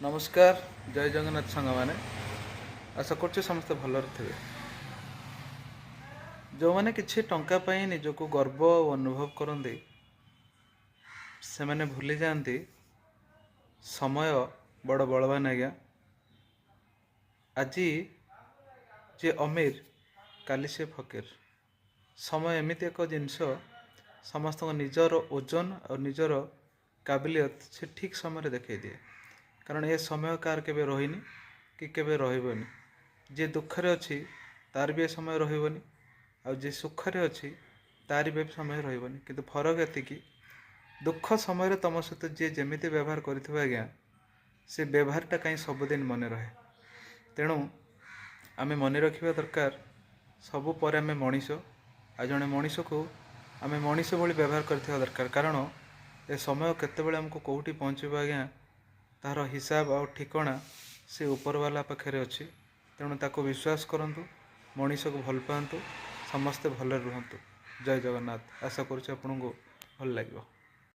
नमस्कार जय जगन्नाथ सांग मैंने आशा कर समस्ते भलर थे जो मैंने किसी टंका पाई निजक गर्व अनुभव करते से मैंने भूली जाती समय बड़ बलवान आज्ञा आज जे अमीर काली से फकीर समय एमती एक जिनस समस्त निजर ओजन और निजर काबिलियत से ठीक समय देखा दिए कारण ये समय कार केबे रहीनी कि केबे रहिबनी जे दुखरे अच्छी तार भी समय रहिबनी आ जे सुखरे अच्छी तार भी समय रहिबनी किंतु फरक एतिकी दुख समय तुम सहित जी जमीती व्यवहार करिथिबे आज्ञा से व्यवहारटा कहीं सबुदिन मन रहे तेणु आमे मन रखा दरकार सबु पर आमे मनीष आ जड़े मनीष को आमे मनीष भली व्यवहार करथिबा दरकार कारण ए समय केतेबेले हमको कोठी पहुँचबा आज्ञा तार हिसाब और ठिकना से उपरवाला पाखे अच्छी तेणु ताको विश्वास करंतु मनीष को भल पातु समस्ते भले रुहतु जय जगन्नाथ आशा करुच्ची आपको भल लगे।